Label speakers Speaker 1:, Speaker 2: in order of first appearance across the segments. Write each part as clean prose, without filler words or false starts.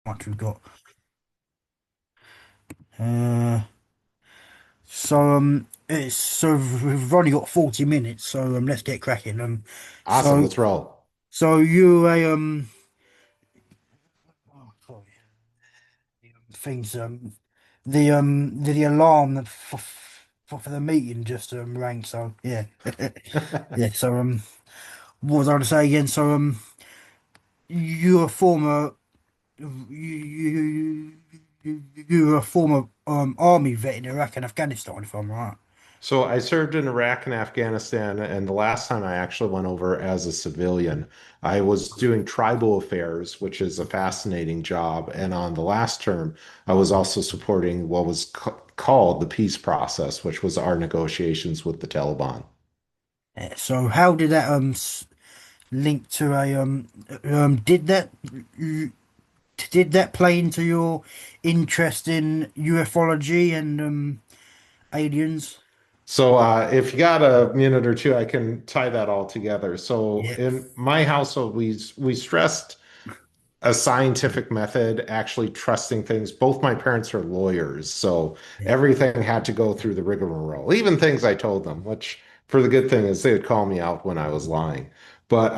Speaker 1: much we've got. Uh, so we've only got 40 minutes, so let's get cracking.
Speaker 2: Awesome.
Speaker 1: So
Speaker 2: Let's roll.
Speaker 1: so you oh, sorry, things the alarm that for the meeting just rang. So yeah, yeah. So what was I going to say again? So you're a former you're a former army vet in Iraq and Afghanistan, if I'm right.
Speaker 2: So I served in Iraq and Afghanistan, and the last time I actually went over as a civilian, I was doing tribal affairs, which is a fascinating job. And on the last term, I was also supporting what was called the peace process, which was our negotiations with the Taliban.
Speaker 1: Yeah, so how did that link to a did that play into your interest in ufology and aliens?
Speaker 2: So, if you got a minute or two, I can tie that all together. So,
Speaker 1: Yeah,
Speaker 2: in my household, we stressed a scientific method, actually trusting things. Both my parents are lawyers, so
Speaker 1: yeah.
Speaker 2: everything had to go through the rigmarole, even things I told them, which for the good thing is they would call me out when I was lying. But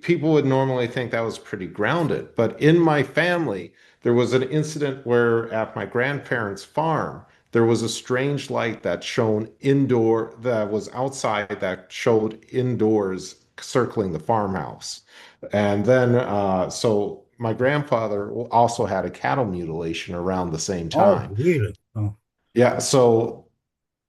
Speaker 2: people would normally think that was pretty grounded. But in my family, there was an incident where at my grandparents' farm, there was a strange light that shone indoor, that was outside, that showed indoors circling the farmhouse. And then, so my grandfather also had a cattle mutilation around the same
Speaker 1: Oh,
Speaker 2: time.
Speaker 1: really? Oh,
Speaker 2: Yeah, so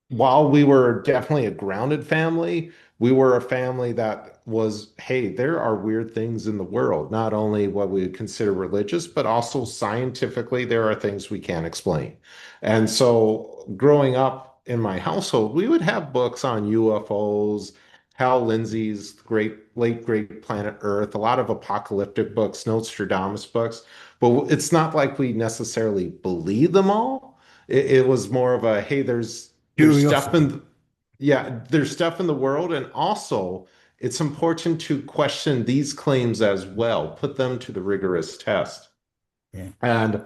Speaker 2: while we were definitely a grounded family, we were a family that was, hey, there are weird things in the world, not only what we would consider religious, but also scientifically, there are things we can't explain. And so growing up in my household, we would have books on UFOs, Hal Lindsey's late great Planet Earth, a lot of apocalyptic books, Nostradamus books, but it's not like we necessarily believe them all. It was more of a, hey, there's stuff
Speaker 1: curiosity.
Speaker 2: in, yeah, there's stuff in the world, and also it's important to question these claims as well, put them to the rigorous test.
Speaker 1: Yeah.
Speaker 2: And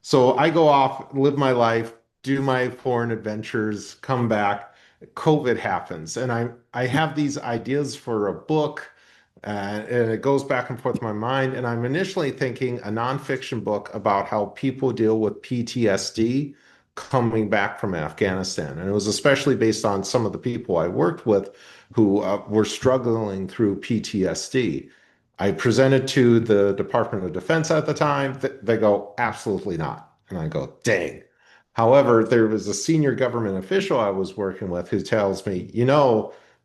Speaker 2: so I go off, live my life, do my foreign adventures, come back. COVID happens, and I have these ideas for a book, and it goes back and forth in my mind. And I'm initially thinking a nonfiction book about how people deal with PTSD coming back from Afghanistan. And it was especially based on some of the people I worked with who were struggling through PTSD. I presented to the Department of Defense at the time. They go, absolutely not. And I go, dang. However, there was a senior government official I was working with who tells me,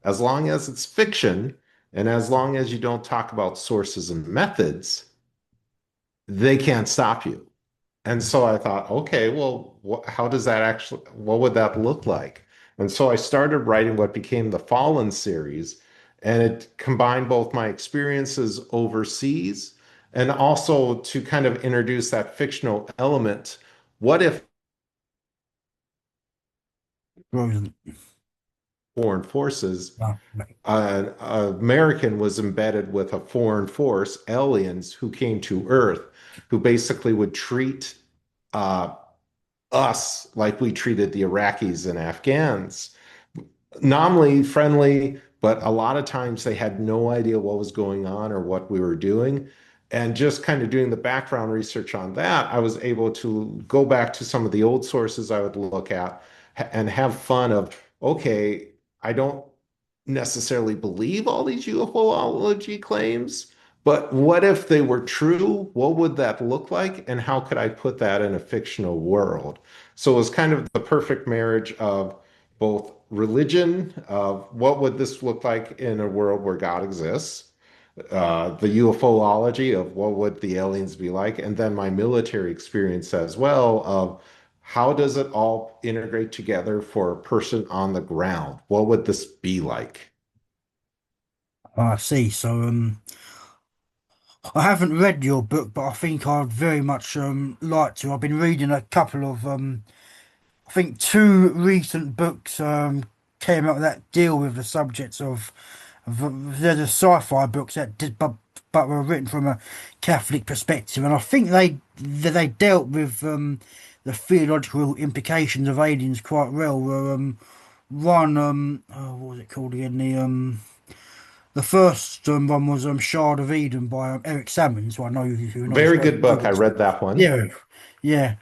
Speaker 2: as long as it's fiction and as long as you don't talk about sources and methods, they can't stop you. And so I thought, okay, well, how does that actually, what would that look like? And so I started writing what became the Fallen series, and it combined both my experiences overseas and also to kind of introduce that fictional element. What if
Speaker 1: Frozen.
Speaker 2: foreign forces,
Speaker 1: Oh, right.
Speaker 2: an American was embedded with a foreign force, aliens who came to Earth, who basically would treat uh, us like we treated the Iraqis and Afghans, nominally friendly, but a lot of times they had no idea what was going on or what we were doing. And just kind of doing the background research on that, I was able to go back to some of the old sources I would look at and have fun of, okay, I don't necessarily believe all these UFOlogy claims, but what if they were true? What would that look like? And how could I put that in a fictional world? So it was kind of the perfect marriage of both religion, of what would this look like in a world where God exists, the UFOlogy of what would the aliens be like, and then my military experience as well of how does it all integrate together for a person on the ground? What would this be like?
Speaker 1: I see. So I haven't read your book, but I think I'd very much like to. I've been reading a couple of I think two recent books came out that deal with the subjects of there's a sci-fi books that did but were written from a Catholic perspective, and I think they dealt with the theological implications of aliens quite well. Where one oh, what was it called again? The first one was Shard of Eden by Eric Sammons, who I know who knows
Speaker 2: Very
Speaker 1: very
Speaker 2: good
Speaker 1: well.
Speaker 2: book. I read that one.
Speaker 1: Yeah, yeah,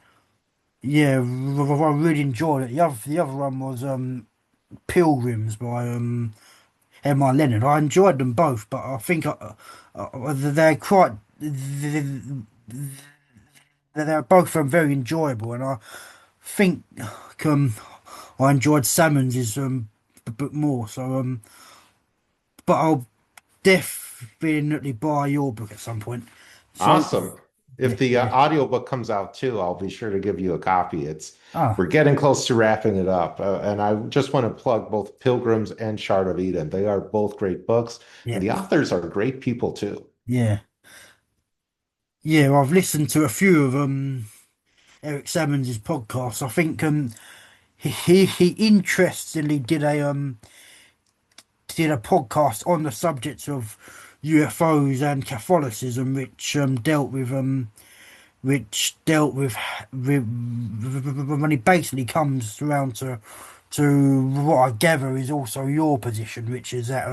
Speaker 1: yeah. I really enjoyed it. The other one was Pilgrims by M.I. Leonard. I enjoyed them both, but I think they're quite they're both very enjoyable, and I think um, I enjoyed Salmon's a bit more. So but I'll definitely buy your book at some point. So
Speaker 2: Awesome.
Speaker 1: yeah,
Speaker 2: If the
Speaker 1: yeah.
Speaker 2: audiobook comes out too, I'll be sure to give you a copy.
Speaker 1: Ah,
Speaker 2: We're getting close to wrapping it up. And I just want to plug both Pilgrims and Shard of Eden. They are both great books, and
Speaker 1: yeah,
Speaker 2: the authors are great people too.
Speaker 1: yeah, yeah. I've listened to a few of Eric Sammons' podcasts. I think he interestingly did a podcast on the subject of UFOs and Catholicism, which dealt with when it basically comes around to what I gather is also your position, which is that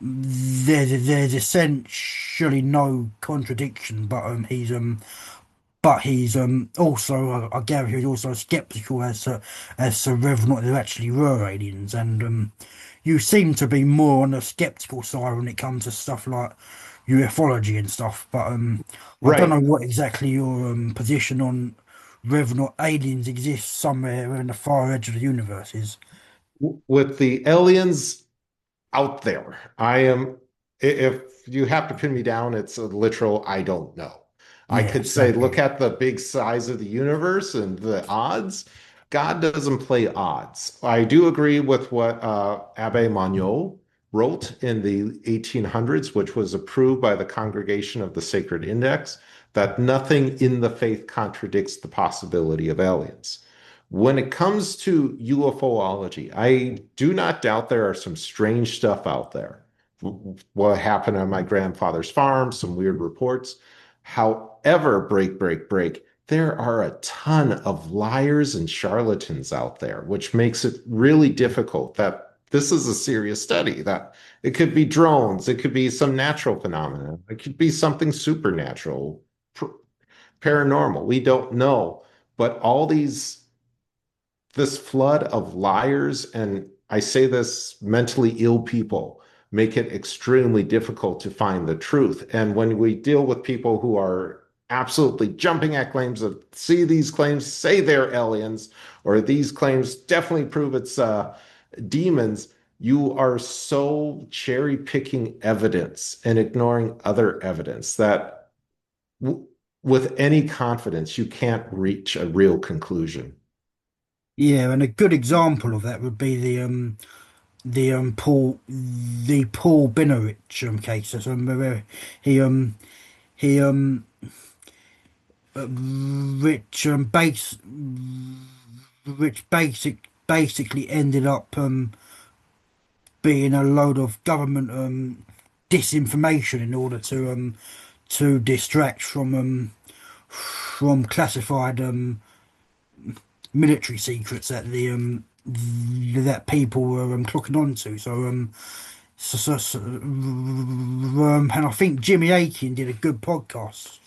Speaker 1: there's essentially no contradiction, but he's also I gather he's also skeptical as to whether or not there actually were aliens, and you seem to be more on the skeptical side when it comes to stuff like ufology and stuff. But I don't know
Speaker 2: Right.
Speaker 1: what exactly your position on whether or not aliens exist somewhere in the far edge of the universe is.
Speaker 2: With the aliens out there. If you have to pin me down, it's a literal, I don't know. I
Speaker 1: Yeah,
Speaker 2: could
Speaker 1: same
Speaker 2: say, look
Speaker 1: here.
Speaker 2: at the big size of the universe and the odds. God doesn't play odds. I do agree with what Abbe Magnot wrote in the 1800s, which was approved by the Congregation of the Sacred Index, that nothing in the faith contradicts the possibility of aliens. When it comes to UFOlogy, I do not doubt there are some strange stuff out there. What happened on my grandfather's farm, some weird reports. However, break, there are a ton of liars and charlatans out there, which makes it really difficult that this is a serious study, that it could be drones, it could be some natural phenomena, it could be something supernatural, paranormal. We don't know. But all this flood of liars, and I say this mentally ill people, make it extremely difficult to find the truth. And when we deal with people who are absolutely jumping at claims of see these claims, say they're aliens, or these claims definitely prove it's demons, you are so cherry picking evidence and ignoring other evidence that w with any confidence, you can't reach a real conclusion.
Speaker 1: Yeah, and a good example of that would be the Paul Binarich case. So where he he which base which basically ended up being a load of government disinformation in order to distract from classified military secrets that people were clocking onto. And I think Jimmy Akin did a good podcast,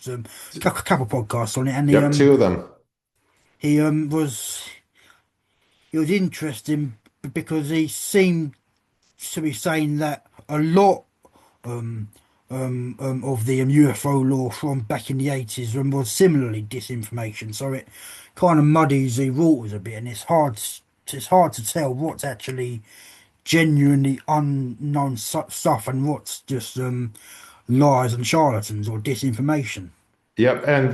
Speaker 1: couple podcasts on it, and
Speaker 2: Yep, two of them.
Speaker 1: he was interesting because he seemed to be saying that a lot of the UFO law from back in the 80s was similarly disinformation. So it kind of muddies the waters a bit, and it's hard to tell what's actually genuinely unknown stuff and what's just lies and charlatans or disinformation.
Speaker 2: Yep, and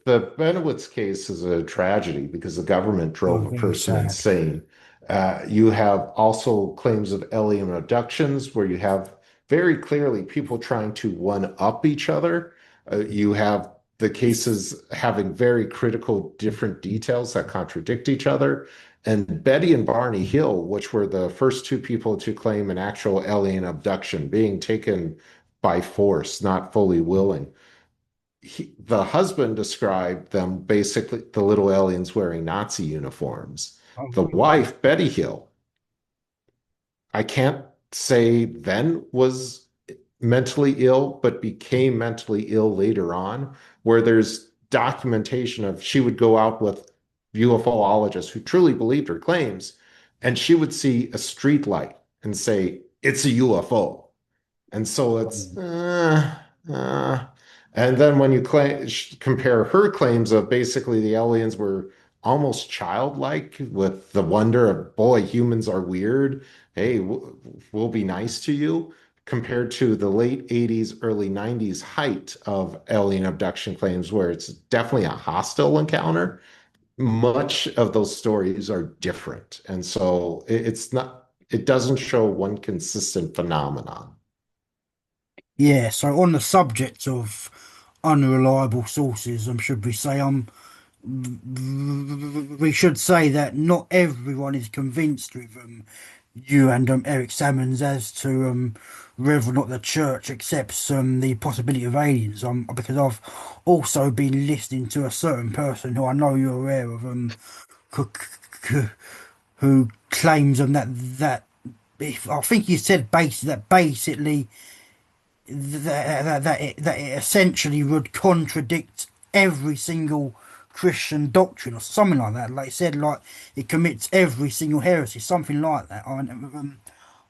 Speaker 2: the Benowitz case is a tragedy because the government
Speaker 1: Oh,
Speaker 2: drove a
Speaker 1: very
Speaker 2: person
Speaker 1: sad.
Speaker 2: insane. You have also claims of alien abductions where you have very clearly people trying to one up each other. You have the cases having very critical different details that contradict each other. And Betty and Barney Hill, which were the first two people to claim an actual alien abduction, being taken by force, not fully willing. The husband described them basically the little aliens wearing Nazi uniforms.
Speaker 1: Oh,
Speaker 2: The
Speaker 1: really?
Speaker 2: wife, Betty Hill, I can't say then was mentally ill, but became mentally ill later on, where there's documentation of she would go out with UFOologists who truly believed her claims, and she would see a street light and say, it's a UFO. And so it's, uh. And then when you compare her claims of basically the aliens were almost childlike with the wonder of, boy, humans are weird. Hey, we'll be nice to you, compared to the late 80s, early 90s height of alien abduction claims, where it's definitely a hostile encounter. Much of those stories are different. And so it's not, it doesn't show one consistent phenomenon.
Speaker 1: Yeah, so on the subject of unreliable sources, should we say, we should say that not everyone is convinced with you and Eric Sammons as to whether or not the church accepts the possibility of aliens. Because I've also been listening to a certain person who I know you're aware of, c- c- who claims that if I think he said basically that it essentially would contradict every single Christian doctrine or something like that. Like it said, like it commits every single heresy, something like that.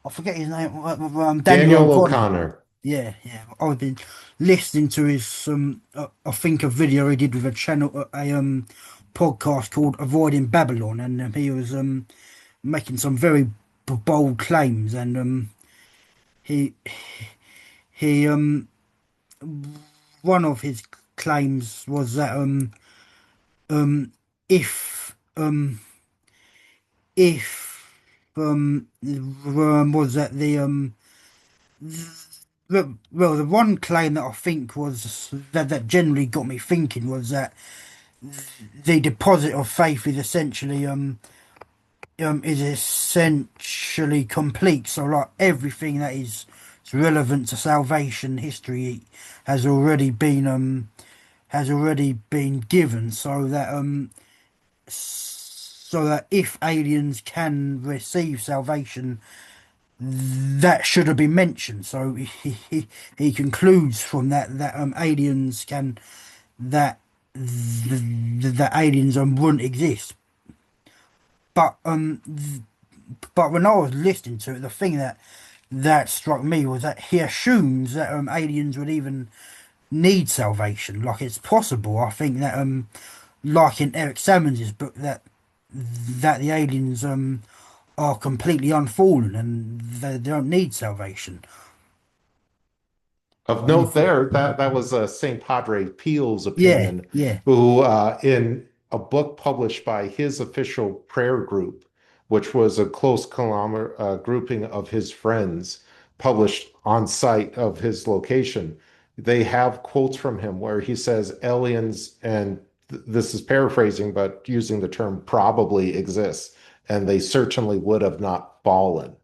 Speaker 1: I forget his name. Daniel
Speaker 2: Daniel
Speaker 1: O'Connor.
Speaker 2: O'Connor.
Speaker 1: Yeah, yeah. I've been listening to his I think a video he did with a channel, a podcast called Avoiding Babylon, and he was making some very bold claims, and he he one of his claims was that if if was that well, the one claim that I think was that generally got me thinking was that the deposit of faith is essentially complete. So like everything that is relevant to salvation history has already been given, so that if aliens can receive salvation, that should have been mentioned. So he concludes from that aliens can that that aliens wouldn't exist. But but when I was listening to it, the thing that struck me was that he assumes that aliens would even need salvation. Like it's possible. I think that like in Eric Sammons' book, that the aliens are completely unfallen and they don't need salvation.
Speaker 2: Of
Speaker 1: And
Speaker 2: note there, that was St. Padre Pile's
Speaker 1: yeah,
Speaker 2: opinion,
Speaker 1: yeah,
Speaker 2: who in a book published by his official prayer group, which was a close grouping of his friends, published on site of his location, they have quotes from him where he says aliens, and this is paraphrasing, but using the term probably exists, and they certainly would have not fallen.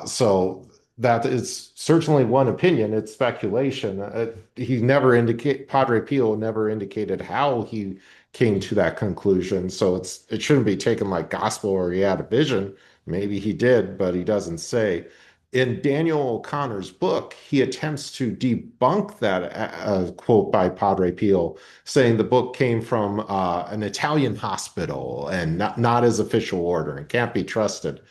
Speaker 2: So that is certainly one opinion. It's speculation. He never indicate Padre Pio never indicated how he came to that conclusion. So it shouldn't be taken like gospel or he had a vision. Maybe he did, but he doesn't say. In Daniel O'Connor's book, he attempts to debunk that quote by Padre Pio, saying the book came from an Italian hospital and not his official order and can't be trusted.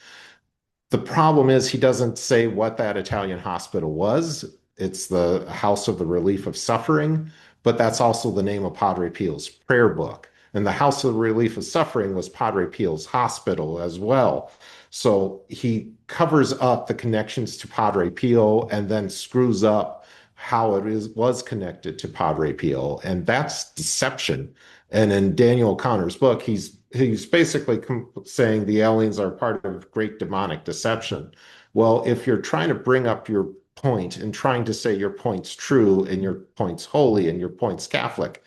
Speaker 2: The problem is he doesn't say what that Italian hospital was. It's the House of the Relief of Suffering, but that's also the name of Padre Pio's prayer book. And the House of the Relief of Suffering was Padre Pio's hospital as well. So he covers up the connections to Padre Pio and then screws up how was connected to Padre Pio. And that's deception. And in Daniel Connor's book, he's basically saying the aliens are part of great demonic deception. Well, if you're trying to bring up your point and trying to say your point's true and your point's holy and your point's Catholic,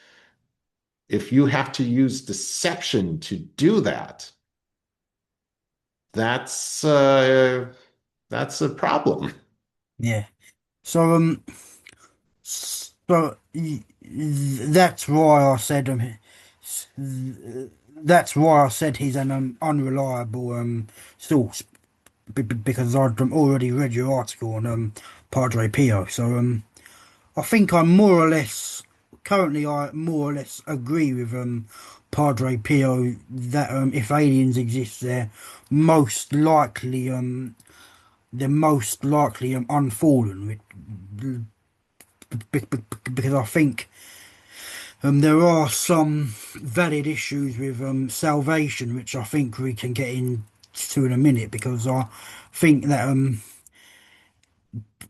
Speaker 2: if you have to use deception to do that, that's uh, that's a problem.
Speaker 1: yeah. So that's why I said s- that's why I said he's an unreliable source because I'd already read your article on Padre Pio. So I think I more or less currently I more or less agree with Padre Pio that if aliens exist, they're most likely unfallen because I think there are some valid issues with salvation, which I think we can get into in a minute, because I think that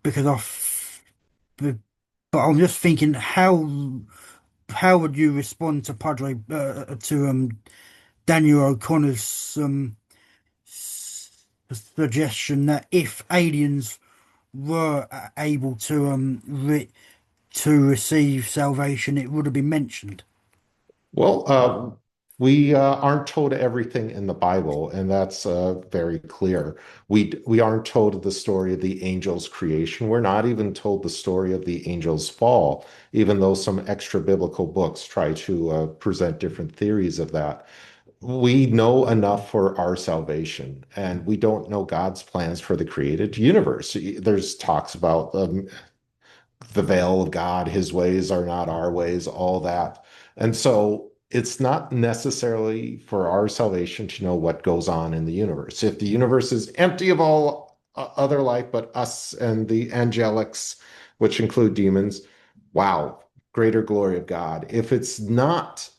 Speaker 1: because I, f- but I'm just thinking how would you respond to Daniel O'Connor's suggestion that if aliens were able to to receive salvation, it would have been mentioned.
Speaker 2: Well, we aren't told everything in the Bible, and that's very clear. We aren't told the story of the angels' creation. We're not even told the story of the angels' fall, even though some extra biblical books try to present different theories of that. We know enough for our salvation, and we don't know God's plans for the created universe. There's talks about the veil of God, his ways are not our ways, all that. And so it's not necessarily for our salvation to know what goes on in the universe. If the universe is empty of all other life but us and the angelics, which include demons, wow, greater glory of God. If it's not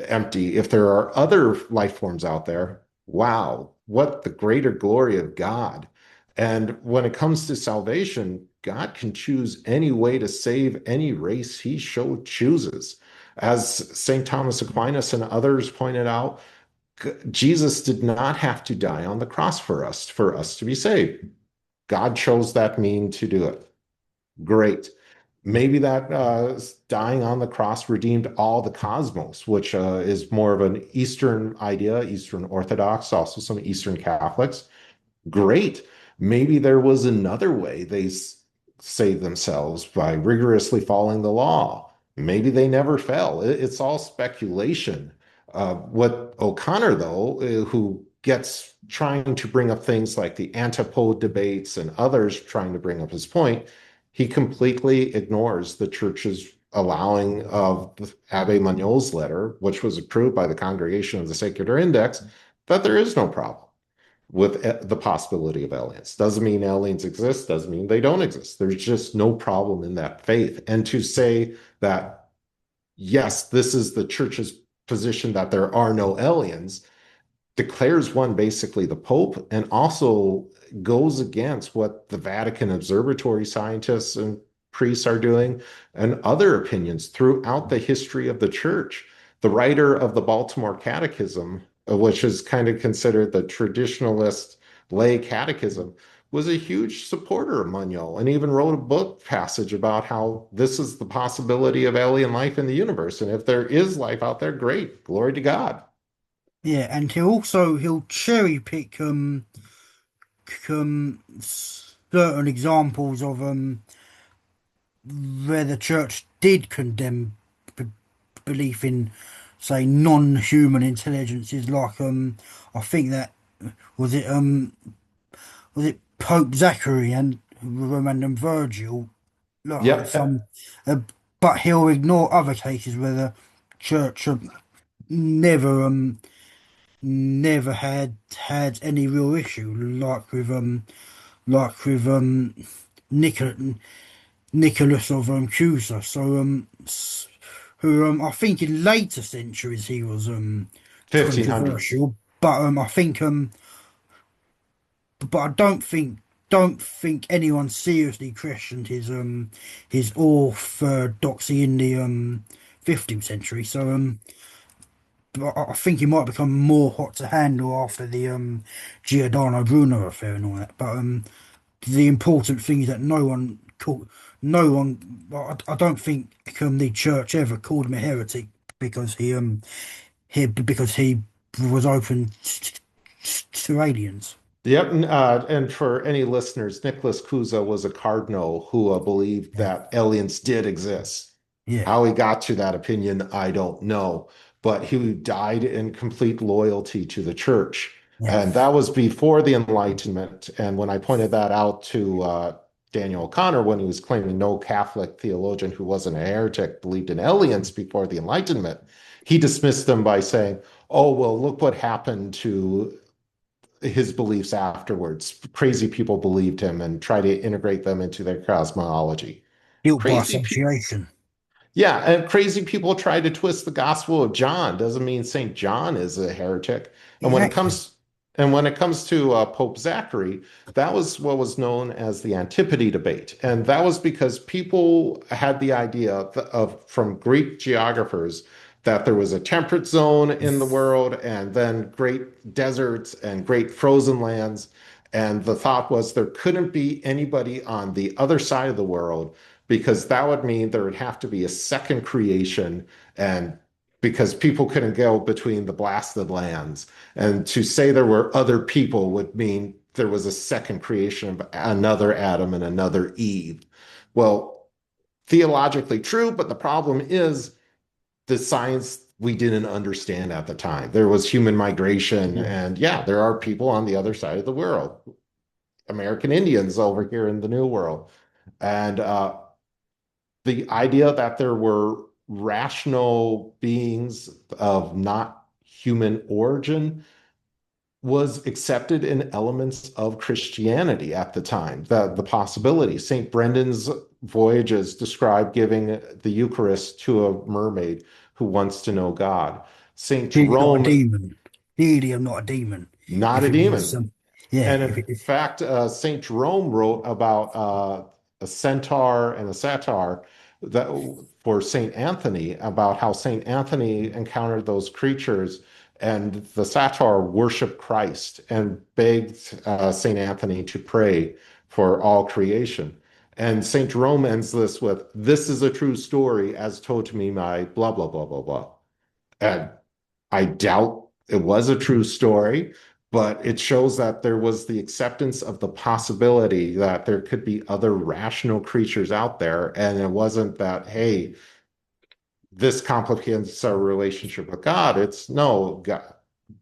Speaker 2: empty, if there are other life forms out there, wow, what the greater glory of God. And when it comes to salvation, God can choose any way to save any race he chooses. As St. Thomas Aquinas and others pointed out, Jesus did not have to die on the cross for us to be saved. God chose that mean to do it. Great. Maybe that dying on the cross redeemed all the cosmos, which is more of an Eastern idea, Eastern Orthodox, also some Eastern Catholics. Great. Maybe there was another way they saved themselves by rigorously following the law. Maybe they never fell. It's all speculation. What O'Connor, though, who gets trying to bring up things like the antipode debates and others trying to bring up his point, he completely ignores the church's allowing of Abbe Magnol's letter, which was approved by the Congregation of the Secular Index, that there is no problem with the possibility of aliens. Doesn't mean aliens exist, doesn't mean they don't exist. There's just no problem in that faith. And to say that, yes, this is the church's position that there are no aliens declares one basically the Pope and also goes against what the Vatican observatory scientists and priests are doing and other opinions throughout the history of the church. The writer of the Baltimore Catechism, which is kind of considered the traditionalist lay catechism, was a huge supporter of Manuel and even wrote a book passage about how this is the possibility of alien life in the universe. And if there is life out there, great, glory to God.
Speaker 1: Yeah, and he'll cherry pick certain examples of where the church did condemn b belief in, say, non-human intelligences, like I think that was it was it Pope Zachary and Roman Virgil, like
Speaker 2: Yep.
Speaker 1: some, uh, but he'll ignore other cases where the church never never had any real issue, like with Nicholas Nicholas of Cusa. So who I think in later centuries he was
Speaker 2: 1500s.
Speaker 1: controversial, but I think but I don't think anyone seriously questioned his orthodoxy in the 15th century. So but I think he might become more hot to handle after the Giordano Bruno affair and all that. But the important thing is that no one. I don't think the church ever called him a heretic because he because he was open to aliens.
Speaker 2: Yep. And for any listeners, Nicholas Cusa was a cardinal who believed
Speaker 1: Yeah,
Speaker 2: that aliens did exist.
Speaker 1: yeah,
Speaker 2: How he got to that opinion, I don't know. But he died in complete loyalty to the church.
Speaker 1: yeah.
Speaker 2: And that was before the Enlightenment. And when I pointed that out to Daniel O'Connor, when he was claiming no Catholic theologian who wasn't a heretic believed in aliens before the Enlightenment, he dismissed them by saying, oh, well, look what happened to his beliefs afterwards. Crazy people believed him and tried to integrate them into their cosmology.
Speaker 1: Guilt by
Speaker 2: Crazy people.
Speaker 1: association.
Speaker 2: Yeah, and crazy people try to twist the Gospel of John. Doesn't mean Saint John is a heretic. And when it
Speaker 1: Exactly.
Speaker 2: comes to Pope Zachary, that was what was known as the Antipodes debate, and that was because people had the idea of from Greek geographers that there was a temperate zone in the world, and then great deserts and great frozen lands. And the thought was there couldn't be anybody on the other side of the world because that would mean there would have to be a second creation and because people couldn't go between the blasted lands. And to say there were other people would mean there was a second creation of another Adam and another Eve. Well, theologically true, but the problem is the science we didn't understand at the time. There was human migration,
Speaker 1: Yeah.
Speaker 2: and yeah, there are people on the other side of the world, American Indians over here in the New World. And the idea that there were rational beings of not human origin was accepted in elements of Christianity at the time. The possibility. St. Brendan's voyages describe giving the Eucharist to a mermaid who wants to know God. St.
Speaker 1: Clearly not a
Speaker 2: Jerome,
Speaker 1: demon. Clearly I'm not a demon.
Speaker 2: not
Speaker 1: If
Speaker 2: a
Speaker 1: it was,
Speaker 2: demon.
Speaker 1: yeah,
Speaker 2: And
Speaker 1: if
Speaker 2: in
Speaker 1: it, if,
Speaker 2: fact, St. Jerome wrote about a centaur and a satyr that for St. Anthony about how St. Anthony encountered those creatures and the satyr worshiped Christ and begged St. Anthony to pray for all creation. And St. Jerome ends this with, this is a true story as told to me by blah, blah, blah, blah, blah. And I doubt it was a true story, but it shows that there was the acceptance of the possibility that there could be other rational creatures out there. And it wasn't that, hey, this complicates our relationship with God. It's no, God,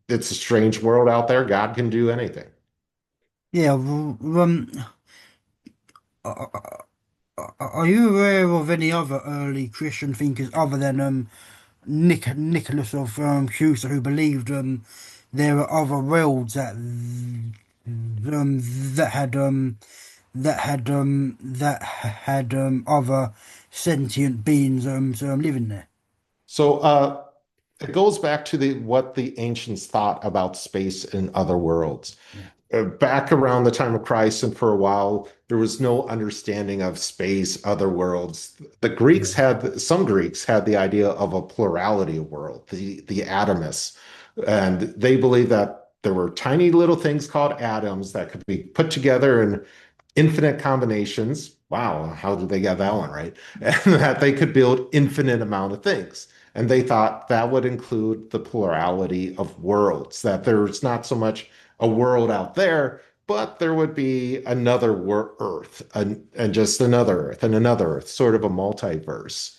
Speaker 2: it's a strange world out there. God can do anything.
Speaker 1: yeah, are are you aware of any other early Christian thinkers other than Nicholas of Cusa who believed there are other worlds that had other sentient beings living there?
Speaker 2: So it goes back to the what the ancients thought about space and other worlds.
Speaker 1: Yeah,
Speaker 2: Back around the time of Christ and for a while, there was no understanding of space, other worlds.
Speaker 1: yeah,
Speaker 2: Some Greeks had the idea of a plurality of world, the atomists, and they believed that there were tiny little things called atoms that could be put together in infinite combinations. Wow, how did they get that one right? And that they could build infinite amount of things. And they thought that would include the plurality of worlds, that there's not so much a world out there, but there would be another Earth and just another Earth and another Earth, sort of a multiverse.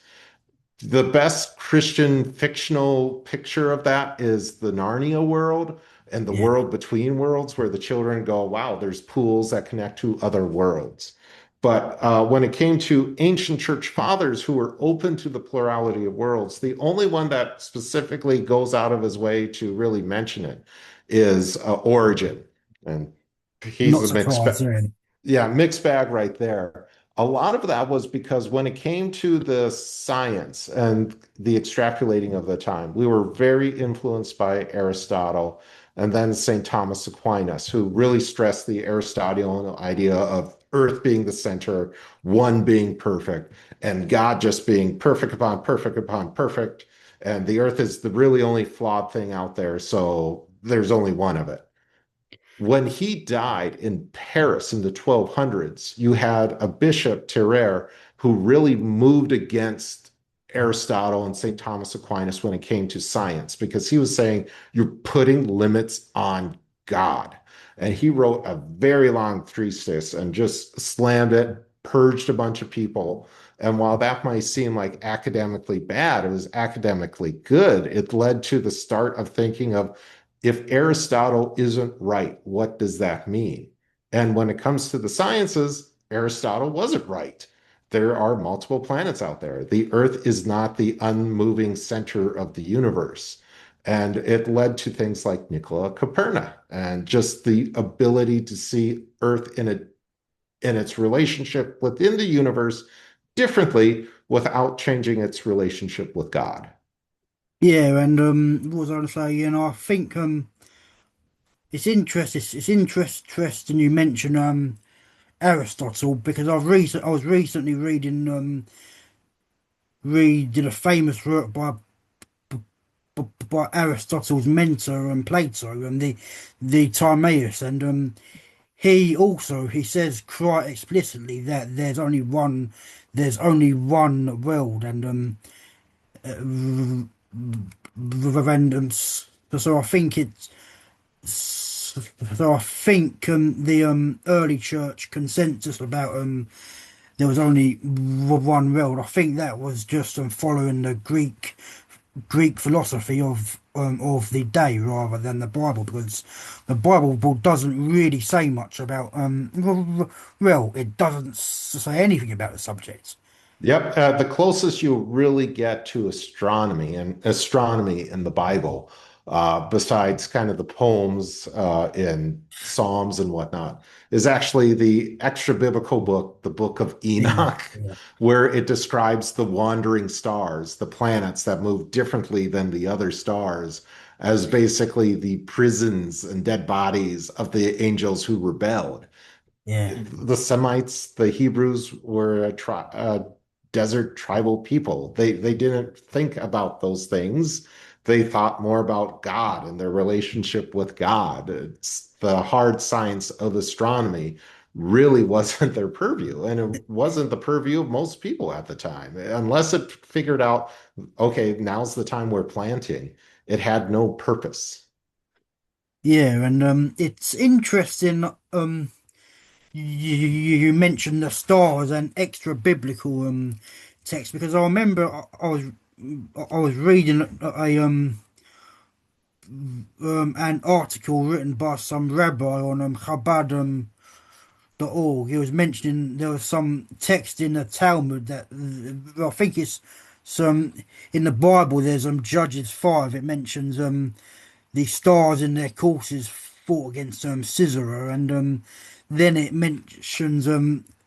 Speaker 2: The best Christian fictional picture of that is the Narnia world and the
Speaker 1: yeah,
Speaker 2: world between worlds, where the children go, wow, there's pools that connect to other worlds. But when it came to ancient church fathers who were open to the plurality of worlds, the only one that specifically goes out of his way to really mention it is Origen. And he's
Speaker 1: not
Speaker 2: a mixed
Speaker 1: surprised,
Speaker 2: bag.
Speaker 1: really.
Speaker 2: Yeah, mixed bag right there. A lot of that was because when it came to the science and the extrapolating of the time, we were very influenced by Aristotle and then St. Thomas Aquinas, who really stressed the Aristotelian idea of Earth being the center, one being perfect, and God just being perfect upon perfect upon perfect. And the Earth is the really only flawed thing out there, so there's only one of it. When he died in Paris in the 1200s, you had a bishop, Terrer, who really moved against Aristotle and St. Thomas Aquinas when it came to science, because he was saying you're putting limits on God. And he wrote a very long treatise and just slammed it, purged a bunch of people. And while that might seem like academically bad, it was academically good. It led to the start of thinking of, if Aristotle isn't right, what does that mean? And when it comes to the sciences, Aristotle wasn't right. There are multiple planets out there. The Earth is not the unmoving center of the universe. And it led to things like Nicola Copernicus and just the ability to see Earth in its relationship within the universe differently without changing its relationship with God.
Speaker 1: Yeah, and what was I going to say? I think it's interesting you mention Aristotle because I was recently reading a famous work by Aristotle's mentor and Plato and the Timaeus, and he says quite explicitly that there's only one world, and so I think it's so I think the early church consensus about there was only one world. I think that was just following the Greek philosophy of the day rather than the Bible, because the Bible doesn't really say much about well, it doesn't say anything about the subject.
Speaker 2: Yep, the closest you really get to astronomy in the Bible, besides kind of the poems in Psalms and whatnot, is actually the extra biblical book, the Book of
Speaker 1: Enoch,
Speaker 2: Enoch,
Speaker 1: yeah,
Speaker 2: where it describes the wandering stars, the planets that move differently than the other stars, as basically the prisons and dead bodies of the angels who rebelled.
Speaker 1: yeah,
Speaker 2: The Semites, the Hebrews were a desert tribal people. They didn't think about those things. They thought more about God and their relationship with God. It's the hard science of astronomy really wasn't their purview, and it wasn't the purview of most people at the time, unless it figured out, okay, now's the time we're planting. It had no purpose.
Speaker 1: yeah, and it's interesting. You mentioned the stars and extra biblical text because I remember I was reading an article written by some rabbi on Chabad .org. He was mentioning there was some text in the Talmud that I think it's some in the Bible. There's Judges 5. It mentions the stars in their courses fought against Sisera, and then it mentions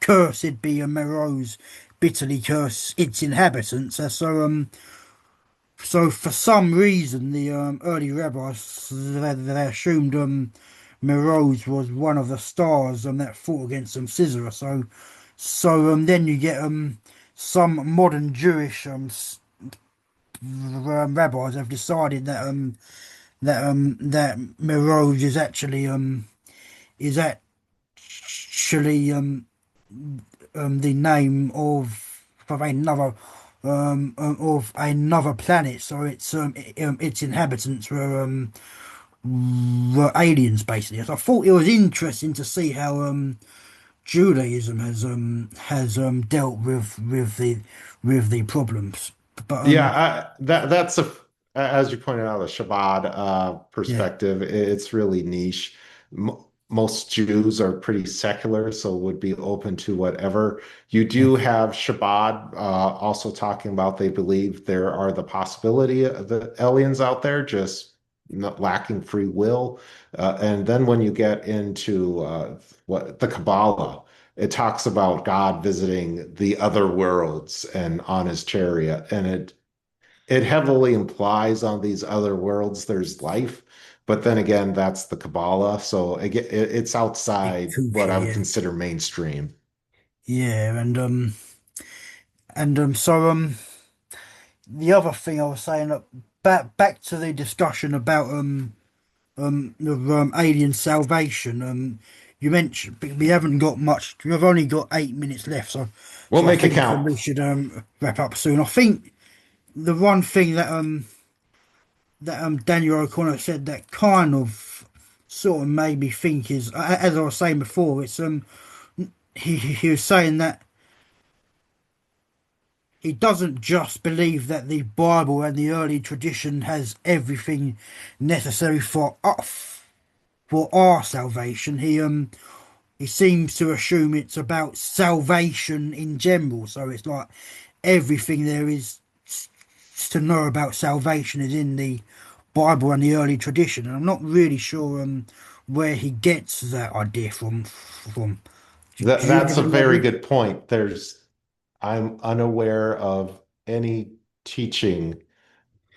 Speaker 1: cursed be Meroz, bitterly curse its inhabitants. So for some reason, the early rabbis they assumed Meroz was one of the stars that fought against Sisera. Then you get some modern Jewish rabbis have decided that Meroz is actually the name of another planet. So its inhabitants were aliens basically. So I thought it was interesting to see how Judaism has dealt with the problems. But
Speaker 2: Yeah, that's as you pointed out, a Shabbat
Speaker 1: yeah,
Speaker 2: perspective. It's really niche. M Most Jews are pretty secular, so would be open to whatever. You
Speaker 1: yeah,
Speaker 2: do have Shabbat also talking about they believe there are the possibility of the aliens out there, just not lacking free will. And then when you get into what the Kabbalah, it talks about God visiting the other worlds and on his chariot, and it heavily implies on these other worlds there's life, but then again, that's the Kabbalah, so again, it's
Speaker 1: bit
Speaker 2: outside what I
Speaker 1: kooky,
Speaker 2: would
Speaker 1: yeah,
Speaker 2: consider mainstream.
Speaker 1: yeah, and the other thing I was saying, back to the discussion about the alien salvation. You mentioned we haven't got much. We've only got 8 minutes left,
Speaker 2: We'll
Speaker 1: I
Speaker 2: make it
Speaker 1: think
Speaker 2: count.
Speaker 1: we should wrap up soon. I think the one thing that Daniel O'Connor said that kind of sort of made me think is, as I was saying before, it's he was saying that he doesn't just believe that the Bible and the early tradition has everything necessary for our salvation. He seems to assume it's about salvation in general. So it's like everything there is to know about salvation is in the Bible and the early tradition. And I'm not really sure where he gets that idea from. Do you
Speaker 2: That's
Speaker 1: have
Speaker 2: a
Speaker 1: any
Speaker 2: very
Speaker 1: idea?
Speaker 2: good point. I'm unaware of any teaching,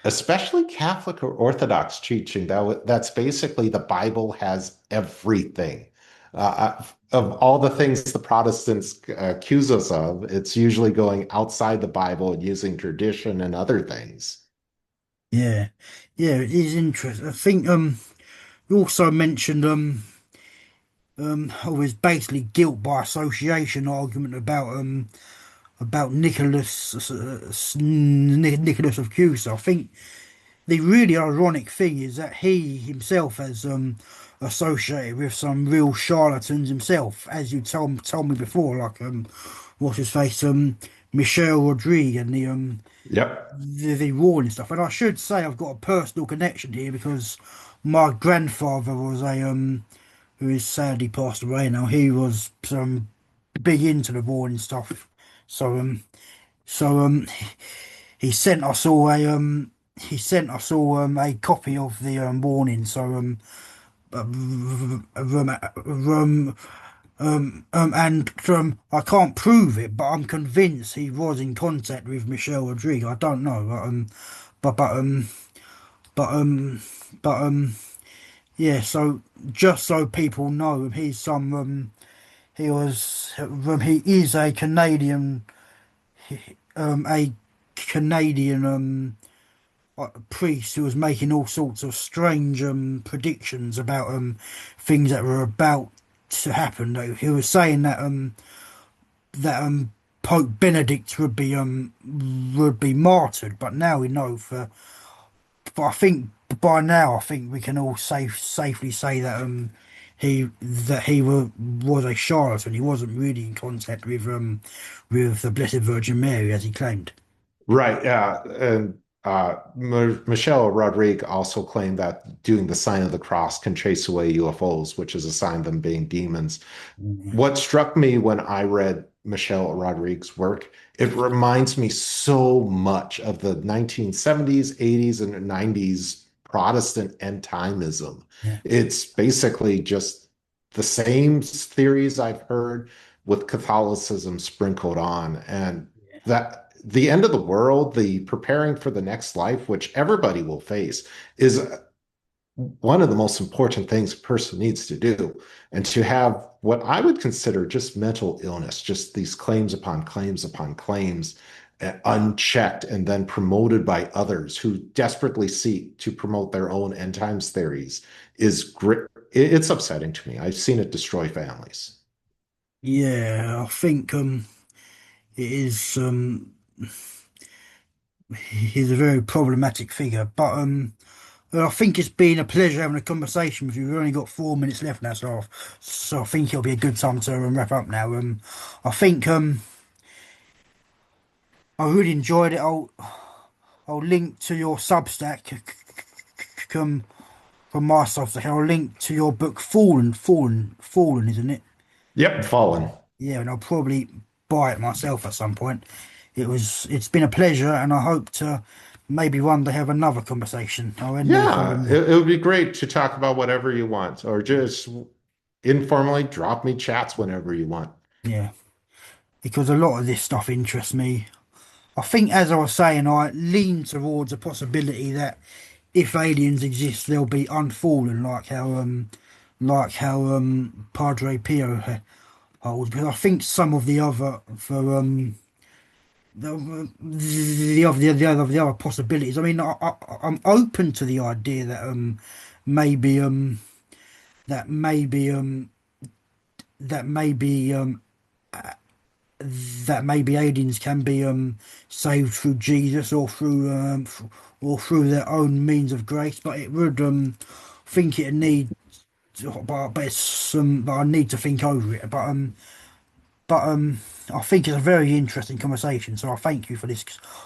Speaker 2: especially Catholic or Orthodox teaching, that's basically the Bible has everything. Of all the things the Protestants accuse us of, it's usually going outside the Bible and using tradition and other things.
Speaker 1: Yeah, yeah, it is interesting. I think you also mentioned oh, it's basically guilt by association argument about Nicholas of Cusa. I think the really ironic thing is that he himself has associated with some real charlatans himself, as you told me before, like what's his face, Michelle Rodriguez and
Speaker 2: Yep.
Speaker 1: the war and stuff. And I should say I've got a personal connection here because my grandfather was a who is sadly passed away now. He was big into the war and stuff. So he sent us all a copy of the warning. So and I can't prove it, but I'm convinced he was in contact with Michelle Rodriguez. I don't know, but but um but um but yeah. So just so people know, he is a Canadian priest who was making all sorts of strange predictions about things that were about to happen. He was saying that Pope Benedict would be martyred, but now we know but I think by now I think we can all safely say that was a charlatan. He wasn't really in contact with the Blessed Virgin Mary as he claimed.
Speaker 2: Right. Yeah. And Michelle Rodriguez also claimed that doing the sign of the cross can chase away UFOs, which is a sign of them being demons.
Speaker 1: Yeah,
Speaker 2: What struck me when I read Michelle Rodriguez's work, it reminds me so much of the 1970s, 80s, and 90s Protestant end timism.
Speaker 1: yeah,
Speaker 2: It's basically just the same theories I've heard with Catholicism sprinkled on. And that the end of the world, the preparing for the next life, which everybody will face, is one of the most important things a person needs to do. And to have what I would consider just mental illness, just these claims upon claims, unchecked and then promoted by others who desperately seek to promote their own end times theories is great. It's upsetting to me. I've seen it destroy families.
Speaker 1: yeah. I think it is he's a very problematic figure, but well, I think it's been a pleasure having a conversation with you. We've only got 4 minutes left now, so I think it'll be a good time to wrap up now. I think I really enjoyed it. I'll link to your Substack from my Substack. I'll link to your book, Fallen, isn't it?
Speaker 2: Yep, fallen.
Speaker 1: Yeah, and I'll probably buy it myself at some point. It's been a pleasure, and I hope to maybe one day have another conversation. I'll end the
Speaker 2: Yeah,
Speaker 1: recording there.
Speaker 2: it would be great to talk about whatever you want, or just informally drop me chats whenever you want.
Speaker 1: Yeah, because a lot of this stuff interests me. I think, as I was saying, I lean towards a possibility that if aliens exist, they'll be unfallen, like how Padre Pio holds. Because I think some of the other for the other possibilities. I mean, I'm open to the idea that maybe that maybe that maybe that maybe aliens can be saved through Jesus or through their own means of grace, but it would think it need but it's but I need to think over it. But I think it's a very interesting conversation. So I thank you for this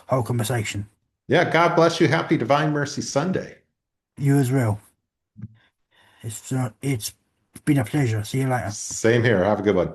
Speaker 1: whole conversation.
Speaker 2: Yeah, God bless you. Happy Divine Mercy Sunday.
Speaker 1: You as well. It's been a pleasure. See you later.
Speaker 2: Same here. Have a good one.